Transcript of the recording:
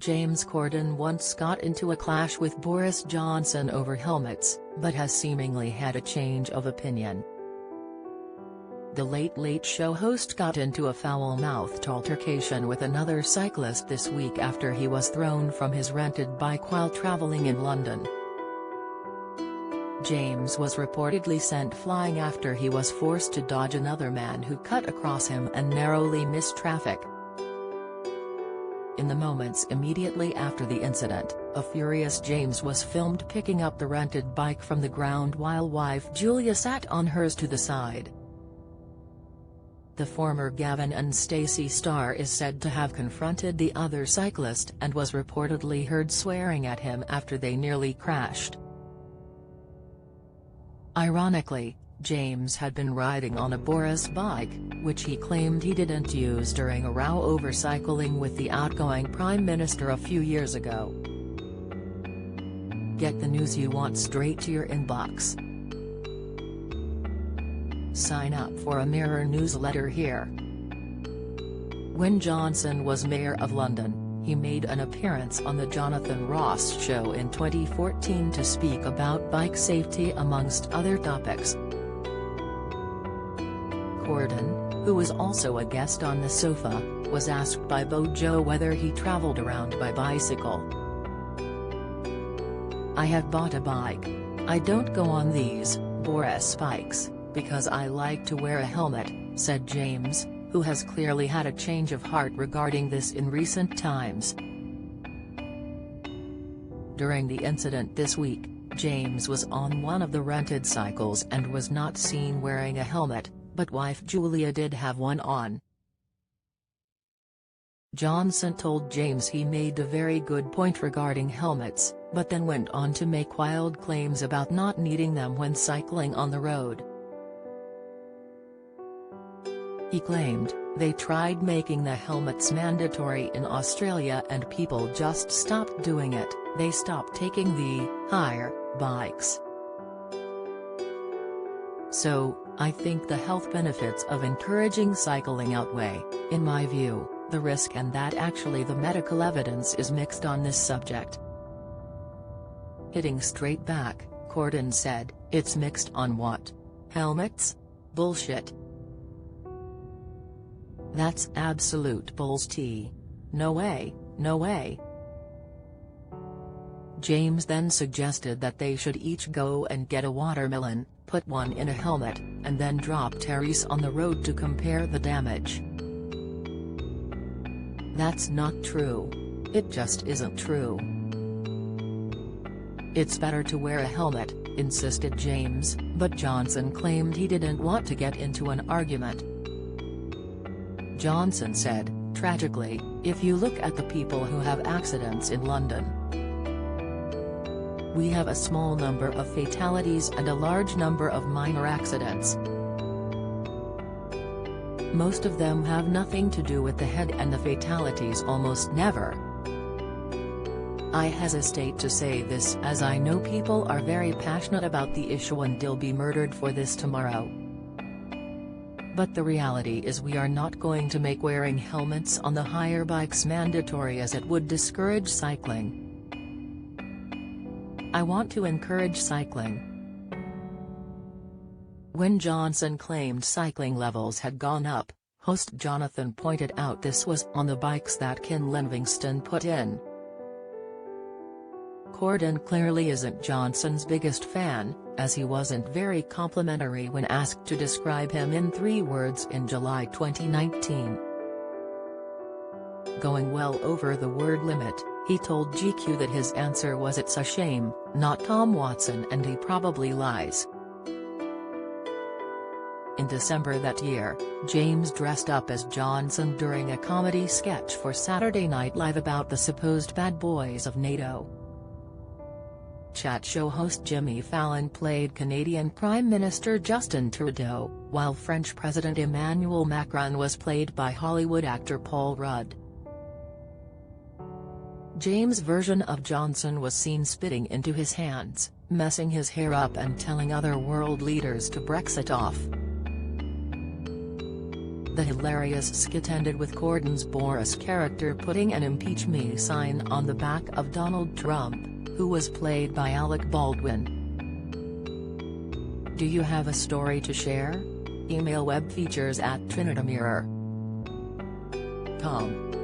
James Corden once got into a clash with Boris Johnson over helmets, but has seemingly had a change of opinion. The Late Late Show host got into a foul-mouthed altercation with another cyclist this week after he was thrown from his rented bike while traveling in London. James was reportedly sent flying after he was forced to dodge another man who cut across him and narrowly missed traffic. In the moments immediately after the incident, a furious James was filmed picking up the rented bike from the ground while wife Julia sat on hers to the side. The former Gavin and Stacey star is said to have confronted the other cyclist and was reportedly heard swearing at him after they nearly crashed. Ironically, James had been riding on a Boris bike, which he claimed he didn't use during a row over cycling with the outgoing Prime Minister a few years ago. Get the news you want straight to your inbox. Sign up for a Mirror newsletter here. When Johnson was Mayor of London, he made an appearance on the Jonathan Ross Show in 2014 to speak about bike safety amongst other topics. Corden, who was also a guest on The Sofa, was asked by Bojo whether he travelled around by bicycle. "I have bought a bike. I don't go on these Boris bikes, because I like to wear a helmet," said James, who has clearly had a change of heart regarding this in recent times. During the incident this week, James was on one of the rented cycles and was not seen wearing a helmet, but wife Julia did have one on. Johnson told James he made a very good point regarding helmets, but then went on to make wild claims about not needing them when cycling on the road. He claimed, "They tried making the helmets mandatory in Australia and people just stopped doing it. They stopped taking the higher bikes. So, I think the health benefits of encouraging cycling outweigh, in my view, the risk, and that actually the medical evidence is mixed on this subject." Hitting straight back, Corden said, "It's mixed on what? Helmets? Bullshit. That's absolute bullshit. No way, no way." James then suggested that they should each go and get a watermelon, put one in a helmet, and then drop Terry's on the road to compare the damage. "That's not true. It just isn't true. It's better to wear a helmet," insisted James, but Johnson claimed he didn't want to get into an argument. Johnson said, "Tragically, if you look at the people who have accidents in London, we have a small number of fatalities and a large number of minor accidents. Most of them have nothing to do with the head, and the fatalities almost never. I hesitate to say this as I know people are very passionate about the issue and they'll be murdered for this tomorrow. But the reality is we are not going to make wearing helmets on the higher bikes mandatory, as it would discourage cycling. I want to encourage cycling." When Johnson claimed cycling levels had gone up, host Jonathan pointed out this was on the bikes that Ken Livingstone put in. Corden clearly isn't Johnson's biggest fan, as he wasn't very complimentary when asked to describe him in 3 words in July 2019. Going well over the word limit, he told GQ that his answer was "It's a shame, not Tom Watson, and he probably lies." In December that year, James dressed up as Johnson during a comedy sketch for Saturday Night Live about the supposed bad boys of NATO. Chat show host Jimmy Fallon played Canadian Prime Minister Justin Trudeau, while French President Emmanuel Macron was played by Hollywood actor Paul Rudd. James' version of Johnson was seen spitting into his hands, messing his hair up and telling other world leaders to Brexit off. The hilarious skit ended with Corden's Boris character putting an "Impeach Me" sign on the back of Donald Trump, who was played by Alec Baldwin. Do you have a story to share? Email webfeatures@trinitymirror.com.